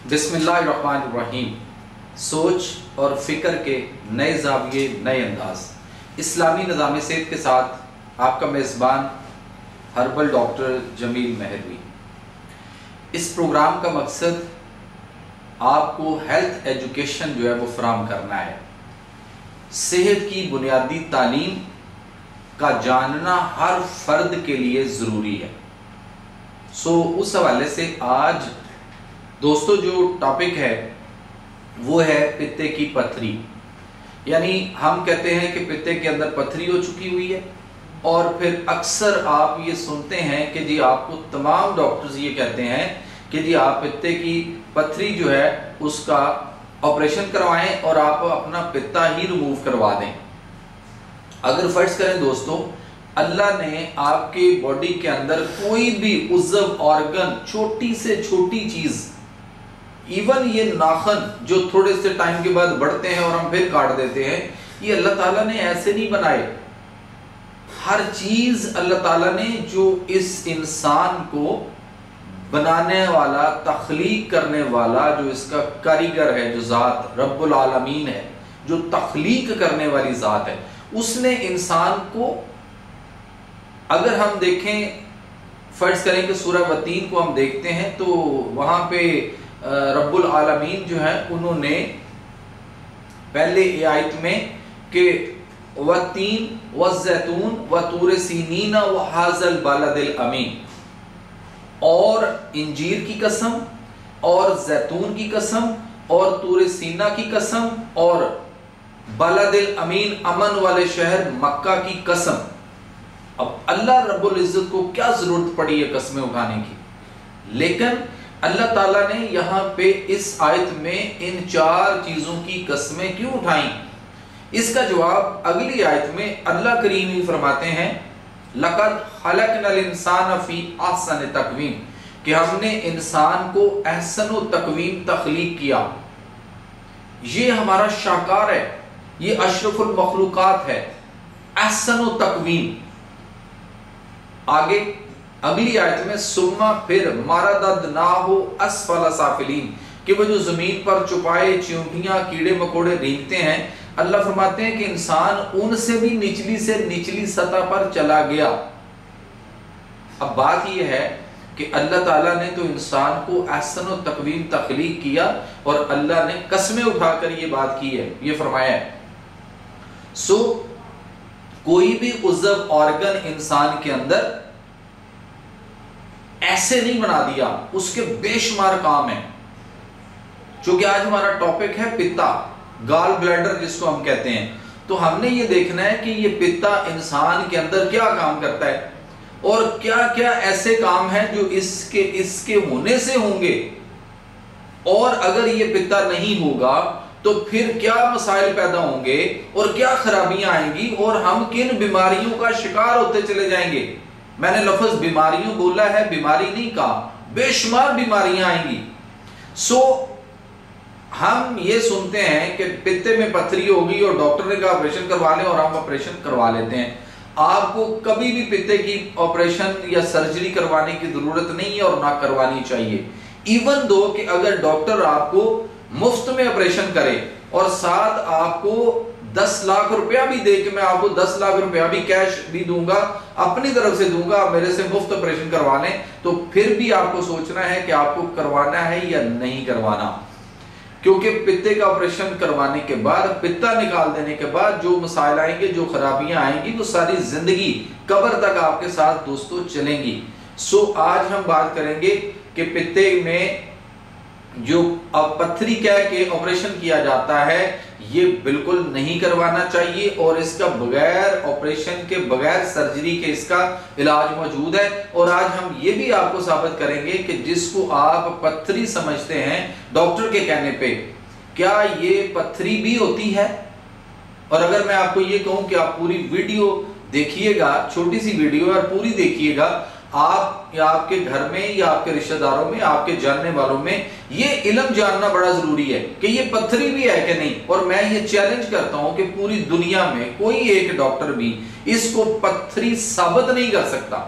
बिस्मिल्लाहिर्रहमानिर्रहीम। सोच और फिक्र के नए ज़ाविये, नए अंदाज। इस्लामी निज़ाम सेहत के साथ आपका मेज़बान हर्बल डॉक्टर जमील मेहरवी। इस प्रोग्राम का मकसद आपको हेल्थ एजुकेशन जो है वो फराहम करना है। सेहत की बुनियादी तालीम का जानना हर फर्द के लिए ज़रूरी है। उस हवाले से आज दोस्तों जो टॉपिक है वो है पित्ते की पथरी। यानी हम कहते हैं कि पित्ते के अंदर पथरी हो चुकी हुई है, और फिर अक्सर आप ये सुनते हैं कि जी आपको तमाम डॉक्टर्स ये कहते हैं कि जी आप पित्ते की पथरी जो है उसका ऑपरेशन करवाएं और आप अपना पित्ता ही रिमूव करवा दें। अगर फर्ज करें दोस्तों, अल्लाह ने आपके बॉडी के अंदर कोई भी उज़्व ऑर्गन, छोटी से छोटी चीज, इवन ये नाखन जो थोड़े से टाइम के बाद बढ़ते हैं और हम फिर काट देते हैं, ये अल्लाह ताला ने ऐसे नहीं बनाए। हर चीज अल्लाह ताला ने जो इस इंसान को बनाने वाला, तख्लीक करने वाला, जो इसका कारीगर है, जो जात रब्बुल आलमीन है, जो तख्लीक करने वाली जात है, उसने इंसान को, अगर हम देखें, फर्ज करें कि सूरह वतीन को हम देखते हैं तो वहां पे रब्बुल आलमीन जो है उन्होंने पहले आयत में कि वतीन व जैतून व तूर सीनीना व हाजल बालदिल अमीन, और इंजीर की कसम और जैतून की कसम और तूर सीना की कसम और बालदिल अमीन, अमन वाले शहर मक्का की कसम। अब अल्लाह रब्बुल इज्जत को क्या जरूरत पड़ी है कसमें उठाने की, लेकिन अल्लाह ताला ने यहां पे इस आयत में इन चार चीजों की कसमें क्यों उठाई? इसका जवाब अगली आयत में अल्लाह करीम ही फरमाते हैं, लक़द खलक़नल इंसान फी अहसन तक़वीम, कि हमने इंसान को अहसन तक़वीम तख्लीक किया। ये हमारा शाकार है, ये अशरफुल मखलूकात है, अहसन तक़वीम। आगे अगली आयत में सुम्मा फिर मारददनाहु अस्फल साफिलीन, कि वो जो जमीन पर छुपाए चींटियां, कीड़े मकोड़े रेंगते हैं, अल्लाह फरमाते हैं कि इंसान उनसे भी निचली से निचली सतह पर चला गया। अब बात यह है कि अल्लाह ताला ने तो इंसान को अहसन व तक़वीम तख्लीक किया, और अल्लाह ने कसमें उठाकर ये बात की है, ये फरमाया है। कोई भी उज़्व ऑर्गन इंसान के अंदर ऐसे नहीं बना दिया, उसके बेशुमार काम है। क्योंकि आज हमारा टॉपिक है पित्ता, गाल ब्लैडर जिसको हम कहते हैं, तो हमने ये देखना है कि ये पित्ता इंसान के अंदर क्या काम करता है और क्या क्या ऐसे काम हैं जो इसके होने से होंगे, और अगर ये पित्ता नहीं होगा तो फिर क्या मसाइल पैदा होंगे और क्या खराबियां आएंगी और हम किन बीमारियों का शिकार होते चले जाएंगे। मैंने लफ्ज बीमारियों बोला है, बीमारी नहीं कहा, बेशुमार बीमारियां आएंगी। हम ये सुनते हैं कि पित्ते में पथरी होगी और डॉक्टर ने कहा ऑपरेशन करवा लें, और हम ऑपरेशन करवा लेते हैं। आपको कभी भी पित्ते की ऑपरेशन या सर्जरी करवाने की जरूरत नहीं है और ना करवानी चाहिए। इवन दो कि अगर डॉक्टर आपको मुफ्त में ऑपरेशन करे और साथ आपको 10 लाख रुपया भी दे कि मैं आपको 10 लाख रुपया भी कैश भी दूंगा, अपनी तरफ से दूंगा, आप मेरे से मुफ्त ऑपरेशन करवा लें, तो फिर भी आपको सोचना है कि आपको करवाना है या नहीं करवाना। क्योंकि पित्ते का ऑपरेशन करवाने के बाद, पित्ता निकाल देने के बाद जो मसाइल आएंगे, जो खराबियां आएंगी, वो सारी जिंदगी कब्र तक आपके साथ दोस्तों चलेंगी। आज हम बात करेंगे कि पित्ते में जो पथरी कह के ऑपरेशन किया जाता है, ये बिल्कुल नहीं करवाना चाहिए, और इसका बगैर ऑपरेशन के, बगैर सर्जरी के इसका इलाज मौजूद है। और आज हम ये भी आपको साबित करेंगे कि जिसको आप पथरी समझते हैं डॉक्टर के कहने पे, क्या ये पथरी भी होती है। और अगर मैं आपको ये कहूं कि आप पूरी वीडियो देखिएगा, छोटी सी वीडियो और पूरी देखिएगा, आप या आपके घर में या आपके रिश्तेदारों में, आपके जानने वालों में ये इल्म जानना बड़ा जरूरी है कि ये पथरी भी है कि नहीं। और मैं ये चैलेंज करता हूं कि पूरी दुनिया में कोई एक डॉक्टर भी इसको पथरी साबित नहीं कर सकता।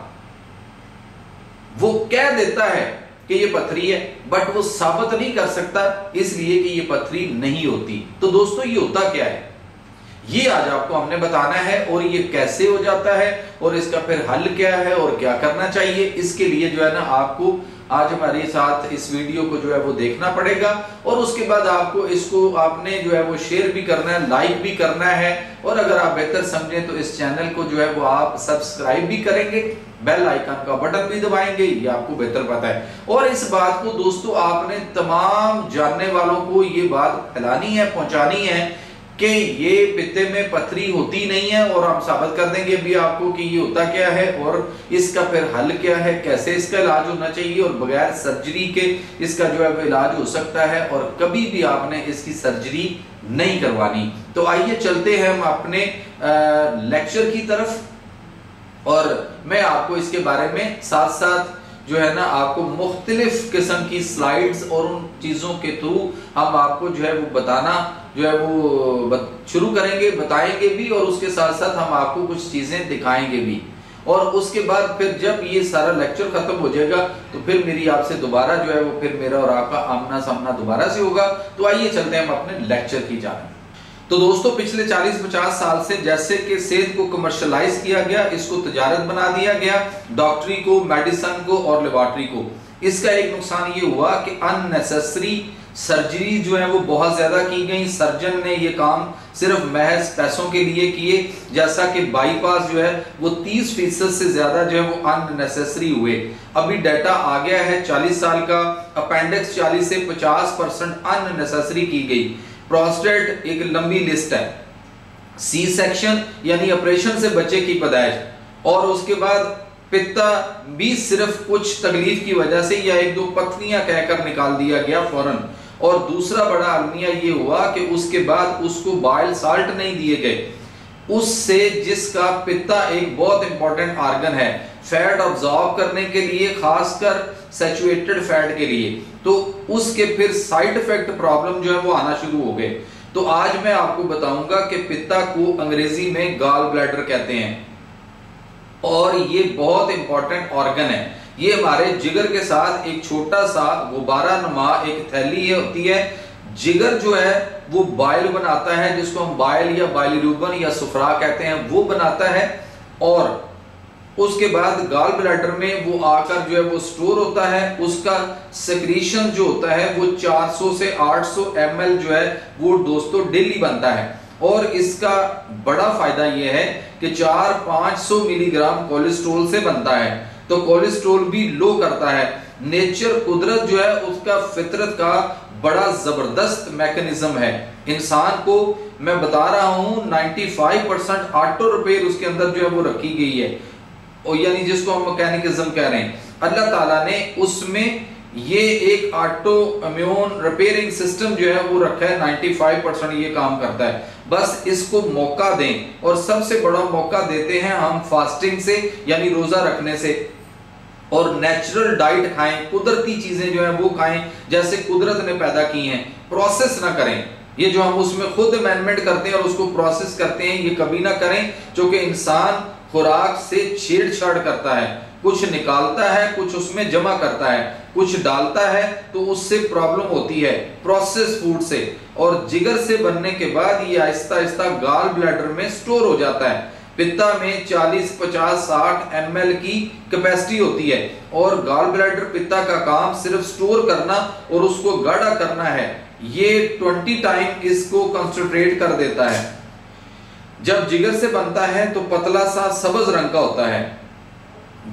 वो कह देता है कि ये पथरी है, बट वो साबित नहीं कर सकता इसलिए कि ये पथरी नहीं होती। तो दोस्तों ये होता क्या है, ये आज आपको हमने बताना है, और ये कैसे हो जाता है और इसका फिर हल क्या है और क्या करना चाहिए। इसके लिए जो है ना आपको आज हमारे साथ इस वीडियो को जो है वो देखना पड़ेगा, और उसके बाद आपको इसको आपने जो है वो शेयर भी करना है, लाइक भी करना है, और अगर आप बेहतर समझें तो इस चैनल को जो है वो आप सब्सक्राइब भी करेंगे, बेल आइकन का बटन भी दबाएंगे, ये आपको बेहतर पता है। और इस बात को दोस्तों आपने तमाम जानने वालों को ये बात फैलानी है, पहुंचानी है कि ये पित्ते में पथरी होती नहीं है, और हम साबित कर देंगे भी आपको कि ये होता क्या है और इसका फिर हल क्या है, कैसे इसका इलाज होना चाहिए, और बगैर सर्जरी के इसका जो है वो इलाज हो सकता है, और कभी भी आपने इसकी सर्जरी नहीं करवानी। तो आइए चलते हैं हम अपने लेक्चर की तरफ, और मैं आपको इसके बारे में साथ साथ जो है ना आपको मुख्तलिफ किस्म की स्लाइड्स और उन चीजों के थ्रू हम आपको जो है वो बताना जो है वो शुरू करेंगे, बताएंगे भी, और उसके साथ साथ हम आपको कुछ चीजें दिखाएंगे भी। और उसके बाद फिर जब ये सारा लेक्चर खत्म हो जाएगा तो फिर मेरी आपसे दोबारा जो है वो फिर मेरा और आपका आमना सामना दोबारा से होगा। तो आइए चलते हैं हम अपने लेक्चर की जानिब। तो दोस्तों पिछले 40-50 साल से जैसे कि सेहत को कमर्शलाइज किया गया, इसको तजारत बना दिया गया, डॉक्टरी को, मेडिसिन को और लेबोरेटरी को। इसका एक नुकसान ये हुआ कि अननेसेसरी सर्जरी जो है वो बहुत ज्यादा की गई। सर्जन ने ये काम सिर्फ महज पैसों के लिए किए, जैसा कि बाईपास जो है वो 30% से ज्यादा जो है वो अननेसेसरी हुए। अभी डाटा आ गया है 40 साल का, अपेंडिक्स 40 से 50% अननेसेसरी की गई। प्रोस्टेट एक लंबी लिस्ट है, सी सेक्शन यानी ऑपरेशन से बच्चे की पैदाइश, और उसके बाद पित्ता भी सिर्फ कुछ तकलीफ की वजह से या एक दो पथरियां कहकर निकाल दिया गया फौरन। और दूसरा बड़ा अलमिया ये हुआ कि उसके बाद उसको बाइल साल्ट नहीं दिए गए, उससे जिसका पित्ता एक बहुत इंपॉर्टेंट आर्गन है फैट ऑब्जॉर्व करने के लिए, खासकर सैचुरेटेड फैट के लिए, तो उसके फिर साइड इफेक्ट प्रॉब्लम जो है वो आना शुरू हो गए। तो आज मैं आपको बताऊंगा कि पित्ता को अंग्रेजी में गॉल ब्लैडर कहते हैं, और ये बहुत इंपॉर्टेंट ऑर्गन है। ये हमारे जिगर के साथ एक छोटा सा गुब्बारा नुमा एक थैली होती है। जिगर जो है वो बाइल बनाता है, जिसको हम बाइल या बाइलिरुबिन या सुफरा कहते हैं, वो बनाता है, और उसके बाद गॉल ब्लैडर में वो आकर जो है वो स्टोर होता है। उसका सेक्रीशन जो होता है वो 400 से 800 ml जो है वो दोस्तों डेली बनता है, और इसका बड़ा फायदा यह है कि 400-500 मिलीग्राम कोलेस्ट्रॉल से बनता है। तो कोलेस्ट्रॉल भी लो करता है। नेचर, कुदरत जो है उसका फितरत का बड़ा जबरदस्त मैकेनिज्म है। इंसान को मैं बता रहा हूं 95% ऑटो रिपेयर उसके अंदर जो है वो रखी गई है, और यानी जिसको हम मैकेनिज्म कह रहे हैं, अल्लाह ताला ने उसमें ये एक ऑटो इम्यून रिपेयरिंग सिस्टम जो है वो रखा है। 95% ये काम करता है, बस इसको मौका दें। और सबसे बड़ा मौका देते हैं हम फास्टिंग से, यानी रोजा रखने से, और नेचुरल डाइट खाएं, कुदरती चीजें जो है वो खाएं जैसे कुदरत ने पैदा की हैं। प्रोसेस ना करें, ये जो हम उसमें खुद अमेंडमेंट करते हैं और उसको प्रोसेस करते हैं, ये कभी ना करें, क्योंकि इंसान खुराक से छेड़छाड़ करता है, कुछ निकालता है, कुछ उसमें जमा करता है, कुछ डालता है, तो उससे प्रॉब्लम होती है प्रोसेस फूड से। और जिगर से बनने के बाद ये आहिस्ता आहिस्ता गॉल ब्लैडर में स्टोर हो जाता है। पित्ता में 40, 50, 60 ml की कैपेसिटी होती है, और गॉल ब्लैडर पित्ता का काम सिर्फ स्टोर करना और उसको गाढ़ा करना है। ये 20 टाइम इसको कंसंट्रेट कर देता है। जब जिगर से बनता है तो पतला सा सब्ज रंग का होता है,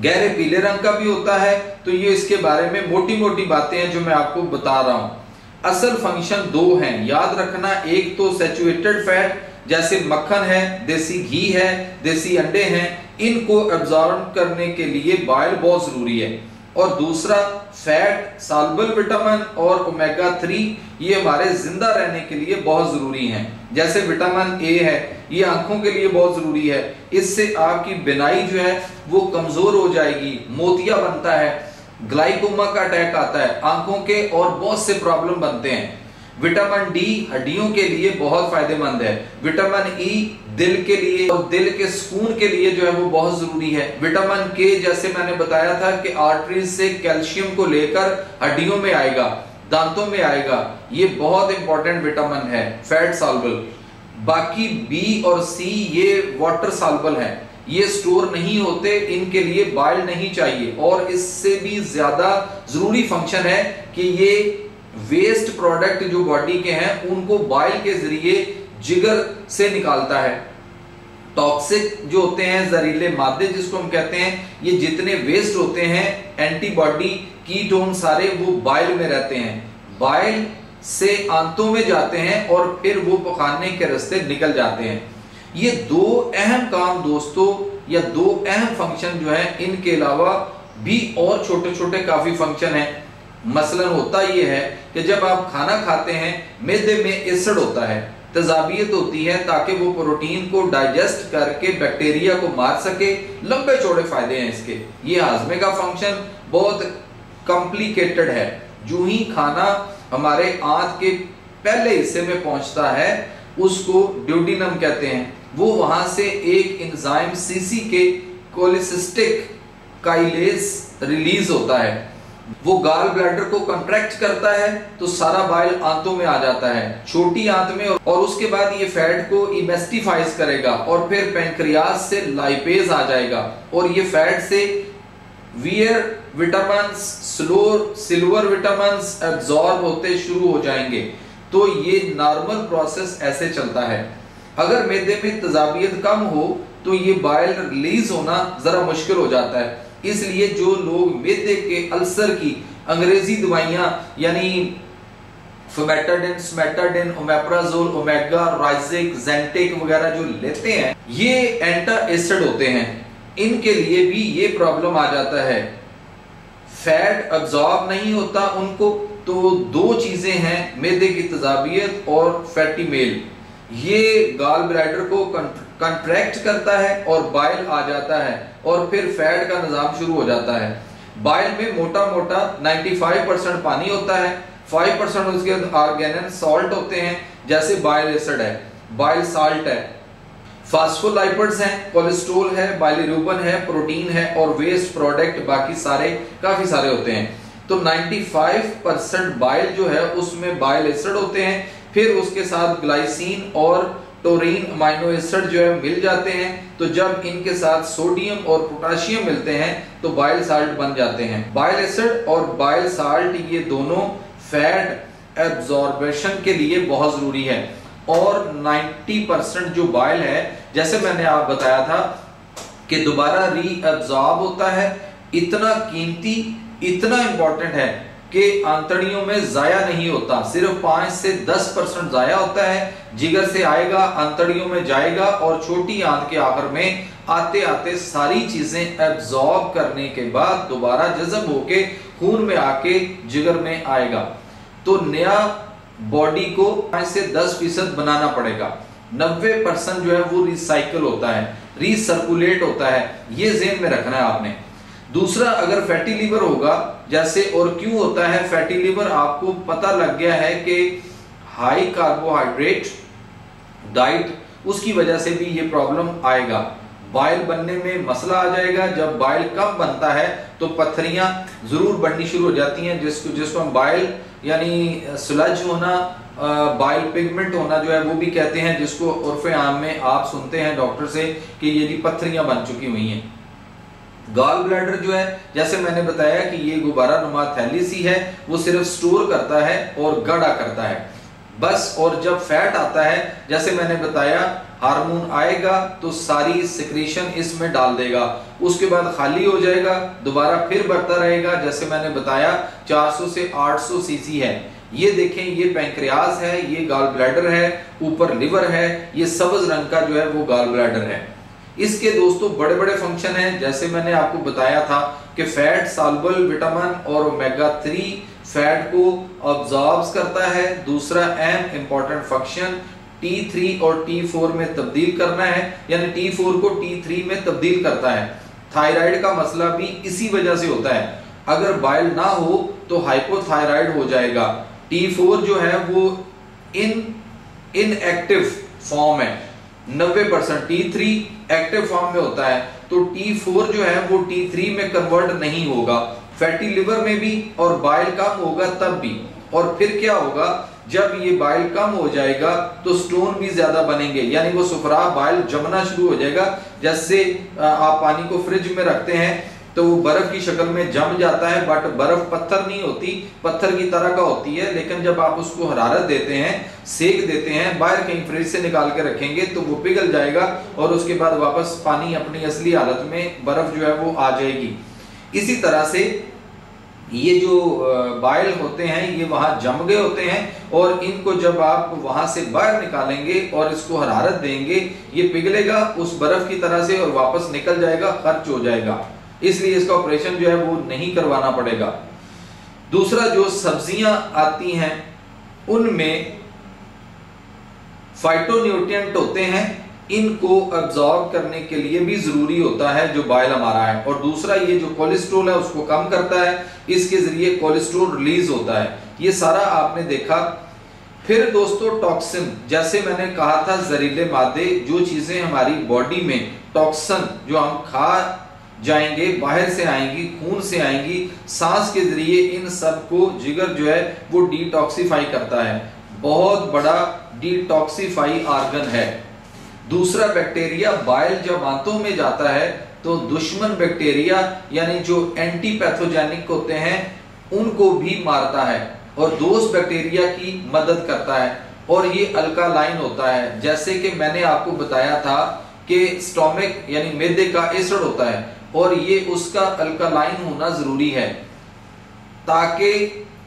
गहरे पीले रंग का भी होता है। तो ये इसके बारे में मोटी मोटी बातें हैं जो मैं आपको बता रहा हूं। असल फंक्शन दो हैं, याद रखना। एक तो सैचुरेटेड फैट जैसे मक्खन है, देसी घी है, देसी अंडे हैं, इनको एब्जॉर्ब करने के लिए बाइल बहुत जरूरी है। और दूसरा फैट, सॉल्युबल विटामिन और ओमेगा 3, ये हमारे जिंदा रहने के लिए बहुत जरूरी हैं। जैसे विटामिन ए है, ये आंखों के लिए बहुत जरूरी है, इससे आपकी बिनाई जो है वो कमजोर हो जाएगी, मोतिया बनता है, ग्लाइकोमा का अटैक आता है आंखों के, और बहुत से प्रॉब्लम बनते हैं। विटामिन डी हड्डियों के लिए बहुत फायदेमंद है। विटामिन ई दिल के लिए और दिल के सुकून के लिए जो है वो बहुत जरूरी है। विटामिन के जैसे मैंने बताया था कि आर्टरीज से कैल्शियम को लेकर हड्डियों में आएगा, दांतों में आएगा, ये बहुत इंपॉर्टेंट विटामिन है, फैट सॉल्युबल। बाकी बी और सी ये वाटर सॉल्युबल है, ये स्टोर नहीं होते, इनके लिए बाइल नहीं चाहिए। और इससे भी ज्यादा जरूरी फंक्शन है कि ये वेस्ट प्रोडक्ट जो बॉडी के हैं उनको बाइल के जरिए जिगर से निकालता है। टॉक्सिक जो होते हैं जहरीले मादे जिसको हम कहते हैं, ये जितने वेस्ट होते हैं एंटीबॉडी कीटोन सारे वो बाइल में रहते हैं, बाइल से आंतों में जाते हैं और फिर वो पखाने के रास्ते निकल जाते हैं। ये दो अहम काम दोस्तों, या दो अहम फंक्शन जो है, इनके अलावा भी और छोटे छोटे काफी फंक्शन हैं। मसलन होता यह है कि जब आप खाना खाते हैं मैदे में एसिड होता है, तेजाबियत होती है ताकि वो प्रोटीन को डाइजेस्ट करके बैक्टीरिया को मार सके। लंबे चौड़े फायदे हैं इसके। ये हाजमे का फंक्शन बहुत कॉम्प्लिकेटेड है। जो ही खाना हमारे आंत के पहले हिस्से में पहुंचता है उसको ड्यूडिनम कहते हैं। वो वहां से एक एंजाइम सीसी के कोलिसिस्टिक काइलेज रिलीज होता है, वो गाल ब्लैडर को कंट्रैक्ट करता है तो सारा बाइल आंतों में आ जाता है, छोटी आंत में, और उसके बाद ये फैट को इमेस्टिफाइज करेगा और फिर पैंक्रियास से लाइपेज आ जाएगा और ये फैट से wear vitamins, silver vitamins absorb होते शुरू हो जाएंगे। तो ये नॉर्मल प्रोसेस ऐसे चलता है। अगर मैदे में तेजाबियत कम हो तो ये बाइल रिलीज होना जरा मुश्किल हो जाता है। इसलिए जो लोग मैदे के अल्सर की अंग्रेजी दवाइयां यानी फमेटाडिन, स्मेटाडिन, ओमेप्राजोल, ओमेगा, राइजिक, ज़ेंटिक वगैरह जो लेते हैं, ये एंटा एसिड होते हैं, इनके लिए भी ये प्रॉब्लम आ जाता है, फैट अब्जॉर्ब नहीं होता उनको। तो दो चीजें हैं, मैदे की तेजाबियत और फैटी मेल, ये गाल ब्लैडर को कंट्रैक्ट करता है और बाइल आ जाता है और फिर फैट का निजाम शुरू हो जाता है। बाइल में मोटा मोटा 95% पानी होता है, 5% उसके ऑर्गेनल सॉल्ट होते हैं, जैसे बाइल एसिड है, बाइल साल्ट है, फास्फोलाइपिड्स हैं, कोलेस्ट्रॉल है, बाइलिरुबिन है, प्रोटीन है और वेस्ट प्रोडक्ट बाकी सारे काफी सारे होते हैं। तो 95% बाइल जो है उसमें बाइल एसिड होते हैं, फिर उसके साथ ग्लाइसिन और टोरीन अमाइनो एसिड जो है मिल जाते हैं। तो जब इनके साथ सोडियम और पोटेशियम मिलते हैं तो बाइल साल्ट बन जाते हैं। बाइल एसिड और बाइल साल्ट ये दोनों फैट एब्जॉर्बेशन के लिए बहुत जरूरी है। और 90% जो बाइल है, जैसे मैंने आप बताया था कि दोबारा रीअब्जॉर्ब होता है, इतना कीमती, इतना इंपॉर्टेंट है कि आंतड़ियों में जाया नहीं होता, सिर्फ 5 से 10% जाया होता है। जिगर से आएगा, आंतड़ियों में जाएगा और छोटी आंत के आखिर में आते आते सारी चीजें एब्जॉर्ब करने के बाद दोबारा जज़ब होके खून में आके जिगर में आएगा। तो नया बॉडी को 5 से 10% बनाना पड़ेगा। 90% जो है वो रिसाइकल होता है, रीसर्कुलेट होता है, ये ज़हन में रखना है आपने। दूसरा, अगर फैटी लीवर होगा, जैसे और क्यों होता है फैटी लीवर, आपको पता लग गया है कि हाई कार्बोहाइड्रेट डाइट, उसकी वजह से भी ये प्रॉब्लम आएगा। बाइल बनने में मसला आ जाएगा। जब बाइल कम बनता है तो पत्थरियां जरूर बननी शुरू हो जाती हैं, जिसको हम बाइल यानी स्लज होना, बाइल पिगमेंट होना जो है वो भी कहते हैं, जिसको उर्फे आम में आप सुनते हैं डॉक्टर से कि ये जी पत्थरियां बन चुकी हुई हैं। गॉल ब्लैडर जो है, जैसे मैंने बताया कि ये गुब्बारा नुमा थैली सी है, वो सिर्फ स्टोर करता है और गाढ़ा करता है बस। और जब फैट आता है, जैसे मैंने बताया, हार्मोन आएगा तो सारी सिक्रीशन इसमें डाल देगा, उसके बाद खाली हो जाएगा, दोबारा फिर बढ़ता रहेगा। जैसे मैंने बताया 400 से 800 सीसी है। ये देखें, ये पैंक्रियास है, ये गॉल ब्लैडर है, ऊपर लिवर है, ये सब्ज रंग का जो है वो गॉल ब्लैडर है। इसके दोस्तों बड़े बड़े फंक्शन हैं, जैसे मैंने आपको बताया था कि फैट सॉल्युबल विटामिन और ओमेगा 3 फैट को अब्जॉर्ब करता है। दूसरा अहम इंपॉर्टेंट फंक्शन T3 और T4 में तब्दील करना है, यानी T4 को T3 में तब्दील करता है। थायराइड का मसला भी इसी वजह से होता है। अगर बाइल ना हो तो हाइपोथायराइड हो जाएगा T4 जो है वो इनएक्टिव फॉर्म है 90%, T3 एक्टिव फॉर्म में होता है, तो T4 जो है वो T3 में कन्वर्ट नहीं होगा, फैटी लिवर में भी और बाइल कम होगा तब भी। और फिर क्या होगा, जब ये बाइल कम हो जाएगा तो स्टोन भी ज्यादा बनेंगे, यानी वो सुफरा बाइल जमना शुरू हो जाएगा। जैसे आप पानी को फ्रिज में रखते हैं तो वो बर्फ की शक्ल में जम जाता है, बट बर्फ पत्थर नहीं होती, पत्थर की तरह का होती है, लेकिन जब आप उसको हरारत देते हैं, सेक देते हैं, बाहर कहीं फ्रिज से निकाल के रखेंगे तो वो पिघल जाएगा और उसके बाद वापस पानी अपनी असली हालत में बर्फ जो है वो आ जाएगी। इसी तरह से ये जो बाइल होते हैं ये वहां जम गए होते हैं, और इनको जब आप वहां से बाहर निकालेंगे और इसको हरारत देंगे, ये पिघलेगा उस बर्फ की तरह से और वापस निकल जाएगा, खर्च हो जाएगा। इसलिए इसका ऑपरेशन जो है वो नहीं करवाना पड़ेगा। दूसरा, जो सब्जियां आती हैं उनमें फाइटोन्यूट्रिएंट होते हैं, इनको अब्सॉर्ब करने के लिए भी जरूरी होता है जो बाइल हमारा है। और दूसरा, ये जो कोलेस्ट्रॉल है उसको कम करता है, इसके जरिए कोलेस्ट्रॉल रिलीज होता है। ये सारा आपने देखा। फिर दोस्तों, टॉक्सिन, जैसे मैंने कहा था, जहरीले मादे, जो चीजें हमारी बॉडी में टॉक्सिन जो हम खा जाएंगे, बाहर से आएंगी, खून से आएंगी, सांस के जरिए, इन सब को जिगर जो है वो डिटॉक्सिफाई करता है, बहुत बड़ा डिटॉक्सिफाई ऑर्गन है। दूसरा, बैक्टीरिया बाइल जब आंतों में जाता है तो दुश्मन बैक्टीरिया यानी जो एंटी पैथोजेनिक होते हैं उनको भी मारता है और दोस्त बैक्टीरिया की मदद करता है। और ये अल्कालाइन होता है, जैसे कि मैंने आपको बताया था कि स्टोमिक यानी मैदे का एसिड होता है और ये उसका अल्कालाइन होना जरूरी है ताकि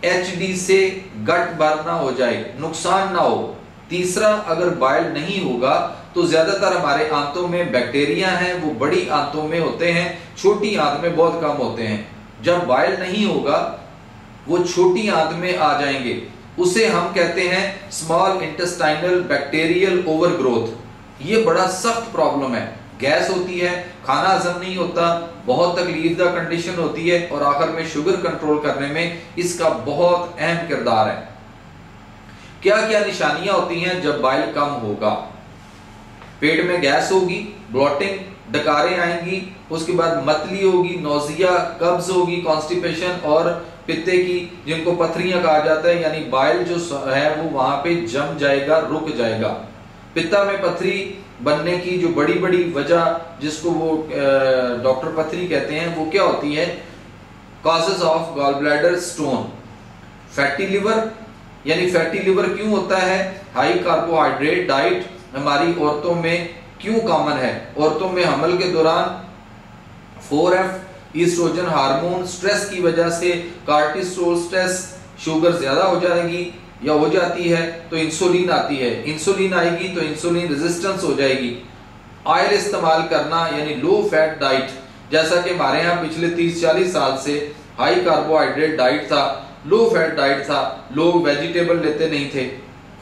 एचडी से गट भर ना हो जाए, नुकसान ना हो। तीसरा, अगर बाइल नहीं होगा तो ज्यादातर हमारे आंतों में बैक्टीरिया हैं, वो बड़ी आंतों में होते हैं, छोटी आंत में बहुत कम होते हैं। जब बाइल नहीं होगा वो छोटी आंत में आ जाएंगे, उसे हम कहते हैं स्मॉल इंटेस्टाइनल बैक्टीरियल ओवरग्रोथ। ये बड़ा सख्त प्रॉब्लम है, गैस होती है, खाना हजम नहीं होता, बहुत तकलीफदा कंडीशन होती है और आखिर में शुगर कंट्रोल करने में इसका बहुत अहम किरदार है। क्या क्या निशानियां होती हैं जब बाइल कम होगा? पेट में गैस होगी, ब्लॉटिंग, डकारें आएंगी, उसके बाद मतली होगी, नौजिया, कब्ज होगी, कॉन्स्टिपेशन और पित्ते की, जिनको पथरियां कहा जाता है, यानी बाइल जो है वो वहां पे जम जाएगा, रुक जाएगा। पित्ता में पथरी बनने की जो बड़ी बड़ी वजह, जिसको वो डॉक्टर पथरी कहते हैं, वो क्या होती है? Causes of gall bladder stone. Fatty liver, यानी फैटी लिवर क्यों होता है? हाई कार्बोहाइड्रेट डाइट हमारी औरतों में क्यों कॉमन है? औरतों में हमल के दौरान 4F ईस्ट्रोजन हार्मोन स्ट्रेस की वजह से कार्टिसोल स्ट्रेस, शुगर ज्यादा हो जाएगी या हो जाती है तो इंसुलिन आती है, इंसुलिन आएगी तो इंसुलिन रेजिस्टेंस हो जाएगी। ऑयल इस्तेमाल करना यानी लो फैट डाइट, जैसा कि हमारे यहाँ पिछले 30-40 साल से हाई कार्बोहाइड्रेट डाइट था, लो फैट डाइट था, लोग वेजिटेबल लेते नहीं थे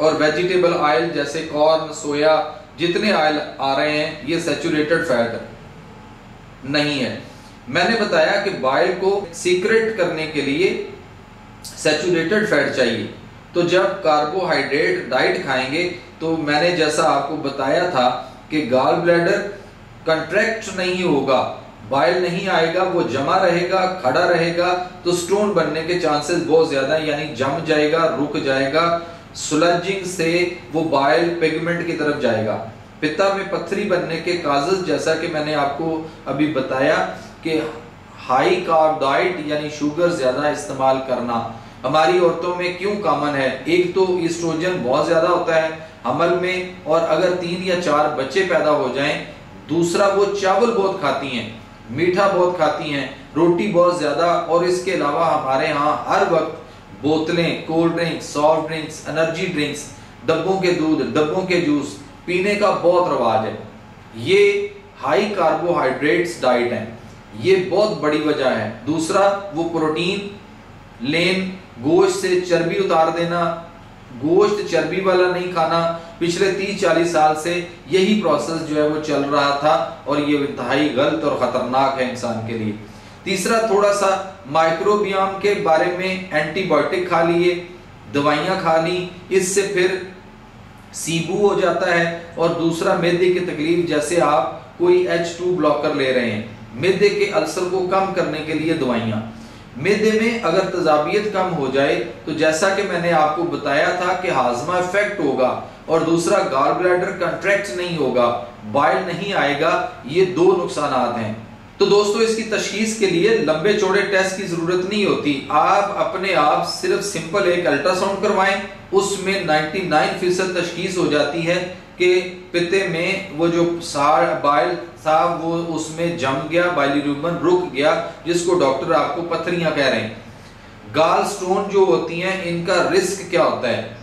और वेजिटेबल ऑयल जैसे कॉर्न, सोया, जितने ऑयल आ रहे हैं ये सैचुरेटेड फैट नहीं है। मैंने बताया कि बाइल को सीक्रेट करने के लिए सैचुरेटेड फैट चाहिए, तो जब कार्बोहाइड्रेट डाइट खाएंगे तो मैंने जैसा आपको बताया था कि गॉल ब्लैडर कंट्रैक्ट नहीं होगा, बाइल नहीं आएगा, वो जमा रहेगा, खड़ा रहेगा, तो स्टोन बनने के चांसेस बहुत ज्यादा, यानी जम जाएगा, रुक जाएगा, स्लजिंग से वो बाइल पिगमेंट की तरफ जाएगा। पित्ता में पथरी बनने के काजेस, जैसा कि मैंने आपको अभी बताया कि हाई कार्ब डाइट यानी शुगर ज्यादा इस्तेमाल करना हमारी औरतों में क्यों कॉमन है? एक तो ईस्ट्रोजन बहुत ज्यादा होता है हमल में, और अगर 3 या 4 बच्चे पैदा हो जाएं। दूसरा, वो चावल बहुत खाती हैं, मीठा बहुत खाती हैं, रोटी बहुत ज्यादा, और इसके अलावा हमारे यहाँ हर वक्त बोतलें, cold drinks, soft drinks, energy drinks, डब्बों के दूध, डब्बों के जूस पीने का बहुत रवाज है। ये हाई कार्बोहाइड्रेट्स डाइट है, ये बहुत बड़ी वजह है। दूसरा, वो प्रोटीन लेन, गोश्त से चर्बी उतार देना, गोश्त चर्बी वाला नहीं खाना, पिछले 30-40 साल से यही प्रोसेस जो है वो चल रहा था और ये इंतहाई गलत और खतरनाक है इंसान के लिए। तीसरा, थोड़ा सा माइक्रोबियम के बारे में, एंटीबायोटिक खा लिए, दवाइयाँ खा ली, इससे फिर सीबू हो जाता है। और दूसरा मैदे की तकलीफ, जैसे आप कोई H2 ब्लॉकर ले रहे हैं, मैदे के अल्सर को कम करने के लिए दवाइयाँ। मैदे में अगर तजाबियत कम हो जाए तो जैसा कि मैंने आपको बताया था कि हाजमा इफेक्ट होगा, और दूसरा गॉल ब्लैडर कंट्रैक्ट नहीं होगा, बाइल नहीं आएगा। ये दो नुकसानात हैं। तो दोस्तों, इसकी तशखीस के लिए लंबे चौड़े टेस्ट की जरूरत नहीं होती। आप अपने आप सिर्फ सिंपल एक अल्ट्रासाउंड करवाएं, उसमें 99% तशखीस हो जाती है कि पित्ते में वो जो बाइल था वो उसमें जम गया, बाइलिरूबिन रुक गया, जिसको डॉक्टर आपको पथरियां कह रहे हैं। गाल स्टोन जो होती हैं, इनका रिस्क क्या होता है?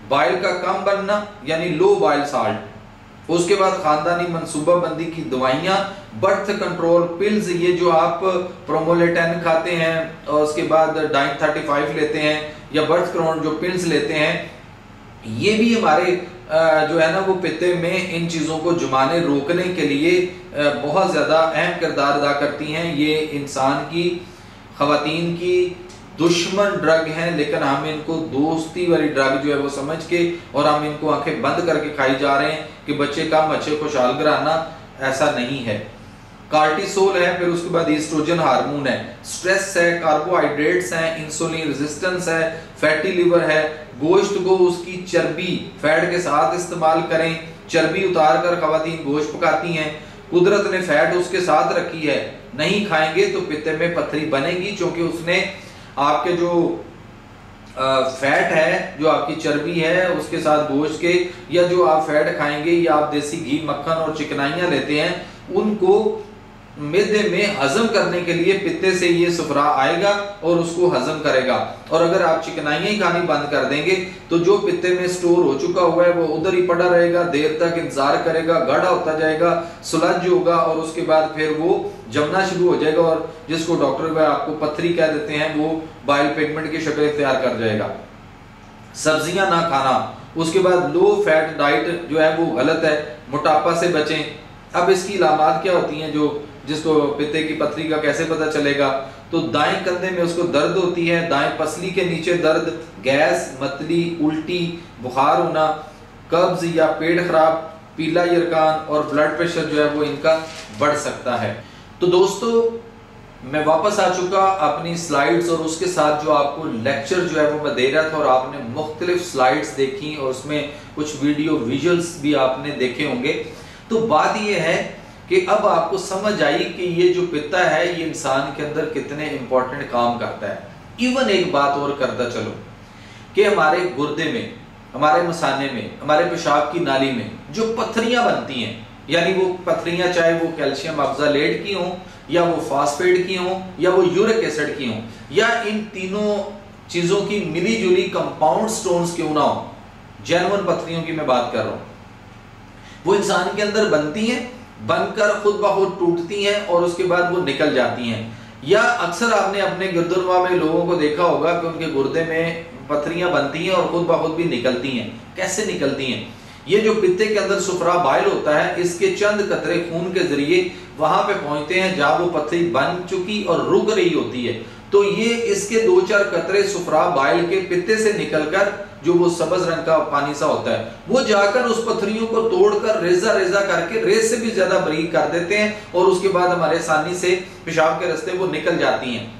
बाइल का कम बनना यानी लो बाइल साल्ट, उसके बाद खानदानी मनसूबा बंदी की दवाइयां, बर्थ कंट्रोल पिल्स, ये जो आप प्रोमोलेटेन खाते हैं और उसके बाद डाइन 35 लेते हैं या बर्थ कंट्रोल जो पिल्स लेते हैं, ये भी हमारे जो है ना वो पित्ते में इन चीज़ों को जमाने रोकने के लिए बहुत ज़्यादा अहम किरदार अदा करती हैं। ये इंसान की, ख़वातीन की दुश्मन ड्रग हैं, लेकिन हम इनको दोस्ती वाली ड्रग जो है वो समझ के और हम इनको आंखें बंद करके खाई जा रहे हैं कि बच्चे कम अच्छे खुशहाल कराना। ऐसा नहीं है। कार्टिसोल है, फिर उसके बाद ईस्ट्रोजन हार्मोन है, स्ट्रेस है, कार्बोहाइड्रेट्स हैं, इंसुलिन रेजिस्टेंस है, फैटी लिवर है। गोश्त को उसकी चर्बी फैट के साथ इस्तेमाल करें। चर्बी उतार कर खवातीन गोश्त पकाती हैं, कुदरत ने फैट उसके साथ रखी है। नहीं खाएंगे तो पित्ते में पथरी बनेगी, क्योंकि उसने आपके जो फैट है, जो आपकी चर्बी है, उसके साथ गोश्त के, या जो आप फैट खाएंगे या आप देसी घी, मक्खन और चिकनाइयाँ लेते हैं, उनको मैदे में हजम करने के लिए पित्ते से ये सुफरा आएगा और उसको हजम करेगा। और अगर आप चिकनाइयाँ ही खानी बंद कर देंगे तो जो पित्ते में स्टोर हो चुका हुआ है वो उधर ही पड़ा रहेगा, देर तक इंतजार करेगा, गाढ़ा होता जाएगा, सुलझ होगा और उसके बाद फिर वो जमना शुरू हो जाएगा, और जिसको डॉक्टर आपको पथरी कह देते हैं, वो बाइल पिगमेंट की शक्ल इख्तियार कर जाएगा। सब्जियां ना खाना, उसके बाद लो फैट डाइट जो है वो गलत है, मोटापा से बचें। अब इसकी इलामात क्या होती हैं, जो जिसको पित्ते की पथरी का कैसे पता चलेगा? तो दाएं कंधे में उसको दर्द होती है, दाएं पसली के नीचे दर्द, गैस, मतली, उल्टी, बुखार होना, कब्ज या पेट खराब, पीला यरकान और ब्लड प्रेशर जो है वो इनका बढ़ सकता है। तो दोस्तों, मैं वापस आ चुका अपनी स्लाइड्स और उसके साथ जो आपको लेक्चर जो है वो मैं दे रहा था, और आपने मुख्तलिफ स्लाइड्स देखी और उसमें कुछ वीडियो विजुअल्स भी आपने देखे होंगे। तो बात यह है कि अब आपको समझ आई कि ये जो पित्ता है ये इंसान के अंदर कितने इंपॉर्टेंट काम करता है। इवन एक बात और करता चलो कि हमारे गुर्दे में, हमारे मसाने में, हमारे पेशाब की नाली में जो पथरियां बनती हैं, यानी वो पथरियां चाहे वो कैल्शियम ऑक्सलेट की हों, या वो फास्फेट की हों, या वो यूरिक एसिड की हों, या इन तीनों चीजों की मिली जुली कंपाउंड स्टोन्स क्यों ना हो, जेन्युइन पथरियों की मैं बात कर रहा हूं, वो इंसान के अंदर बनती हैं, बनकर खुद ब खुद टूटती हैं और उसके बाद वो निकल जाती हैं। या अक्सर आपने अपने गिरदुनवा में लोगों को देखा होगा कि उनके गुर्दे में पथरियां बनती हैं और खुद ब खुद भी निकलती हैं। कैसे निकलती हैं? ये जो पित्ते के अंदर सुफरा बाइल होता है, इसके चंद कतरे खून के जरिए वहां पे पहुंचते हैं जहां वो पथरी बन चुकी और रुक रही होती है। तो ये इसके 2-4 कतरे सुफरा बाइल के पित्ते से निकलकर, जो वो सब्ज रंग का पानी सा होता है, वो जाकर उस पथरियों को तोड़कर रेजा रेजा करके रेत से भी ज्यादा बारीक कर देते हैं, और उसके बाद हमारे आसानी से पेशाब के रास्ते वो निकल जाती हैं।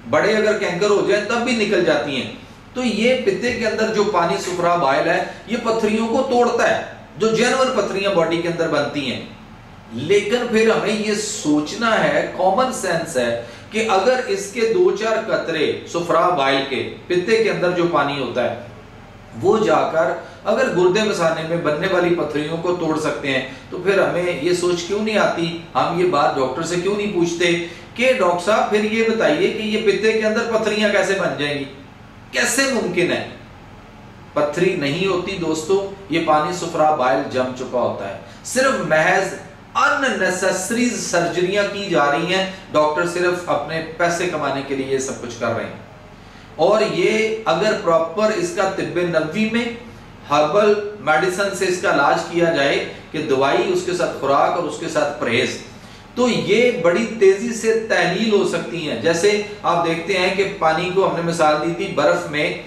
बड़े अगर कैंकर हो जाए तब भी निकल जाती हैं। तो ये पित्ते के अंदर जो पानी सुफरा बाइल है, ये पथरियों को तोड़ता है, जो जेन्युइन पथरियां बॉडी के अंदर बनती हैं। लेकिन फिर हमें ये सोचना है, कॉमन सेंस है, कि अगर इसके 2-4 कतरे सुफरा बाइल के, पित्ते के अंदर जो पानी होता है, वो जाकर अगर गुर्दे मसाने में बनने वाली पथरियों को तोड़ सकते हैं, तो फिर हमें ये सोच क्यों नहीं आती, हम ये बात डॉक्टर से क्यों नहीं पूछते कि डॉक्टर साहब फिर ये बताइए कि ये पित्ते के अंदर पथरियां कैसे बन जाएंगी, कैसे मुमकिन है? पथरी नहीं होती दोस्तों, ये पानी सुफरा बाइल जम चुका होता है। सिर्फ महज अननेसेसरी सर्जरियां की जा रही हैं, डॉक्टर सिर्फ अपने पैसे कमाने के लिए ये सब कुछ कर रहे हैं। और ये अगर प्रॉपर इसका तिब्बे नबवी में हर्बल मेडिसिन से इसका इलाज किया जाए, कि दवाई, उसके साथ खुराक और उसके साथ परहेज, तो ये बड़ी तेजी से तहलील हो सकती हैं। जैसे आप देखते हैं कि पानी को हमने मिसाल दी थी बर्फ में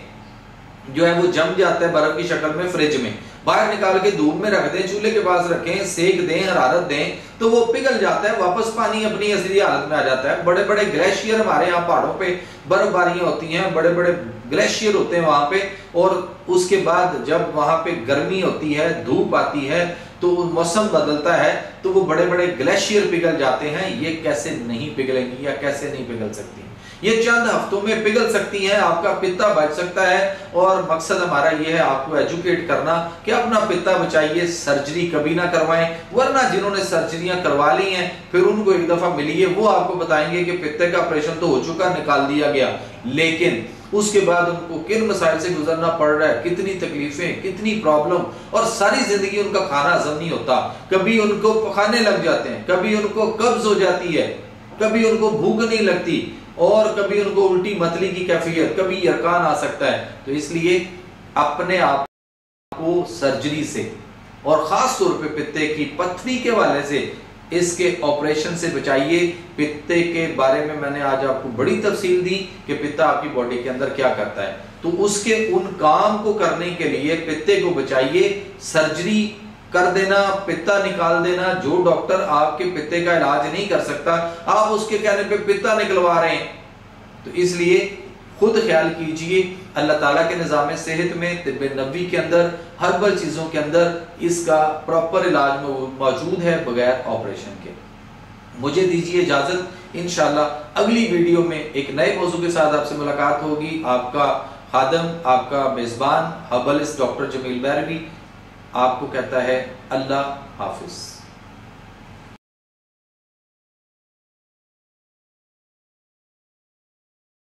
जो है वो जम जाता है बर्फ की शक्ल में फ्रिज में, बाहर निकाल के धूप में रख दें, चूल्हे के पास रखें, सेक दें, हरारत दें, तो वो पिघल जाता है, वापस पानी अपनी असली हालत में आ जाता है। बड़े बड़े ग्लेशियर हमारे यहाँ पहाड़ों पे बर्फबारियां होती हैं, बड़े बड़े ग्लेशियर होते हैं वहां पे, और उसके बाद जब वहां पे गर्मी होती है, धूप आती है, तो मौसम बदलता है, तो वो बड़े बड़े ग्लेशियर पिघल जाते हैं। ये कैसे नहीं पिघलेंगी या कैसे नहीं पिघल सकती? ये चंद हफ्तों में पिघल सकती हैं, आपका पित्ता बच सकता है। और मकसद हमारा ये है आपको एजुकेट करना कि अपना पित्ता बचाइए, सर्जरी कभी ना करवाएं, वरना जिन्होंने सर्जरियां करवा ली हैं फिर उनको एक दफा मिलिए, वो आपको बताएंगे कि पित्ते का ऑपरेशन तो हो चुका, निकाल दिया गया, लेकिन उसके बाद उनको किन मसाइल से गुजरना पड़ रहा है, कितनी तकलीफें, कितनी प्रॉब्लम, और सारी जिंदगी उनका खाना हजम नहीं होता, कभी उनको पखाने लग जाते हैं, कभी उनको कब्ज हो जाती है, कभी उनको भूख नहीं लगती, और कभी उनको उल्टी मतली की कैफियत, कभी यरकान आ सकता है। तो इसलिए अपने आप को सर्जरी से और खास तौर पे पित्ते की पथरी के वाले से, इसके ऑपरेशन से बचाइए। पित्ते के बारे में मैंने आज आपको बड़ी तफसील दी कि पित्ता आपकी बॉडी के अंदर क्या करता है, तो उसके उन काम को करने के लिए पित्ते को बचाइए। सर्जरी कर देना, पित्ता निकाल देना, जो डॉक्टर आपके पित्ते का इलाज नहीं कर सकता, आप उसके कहने पे पित्ता निकलवा रहे हैं, तो इसलिए खुद ख्याल कीजिए। अल्लाह ताला के निज़ाम सेहत में, तिब्बे नबवी के अंदर, हर्बल चीजों के अंदर इसका प्रॉपर इलाज मौजूद है बगैर ऑपरेशन के। मुझे दीजिए इजाजत, इंशाल्लाह अगली वीडियो में एक नए मौजू के साथ आपसे मुलाकात होगी। आपका खादम, आपका मेजबान हर्बलिस्ट डॉक्टर जमील महरवी आपको कहता है अल्लाह हाफिज।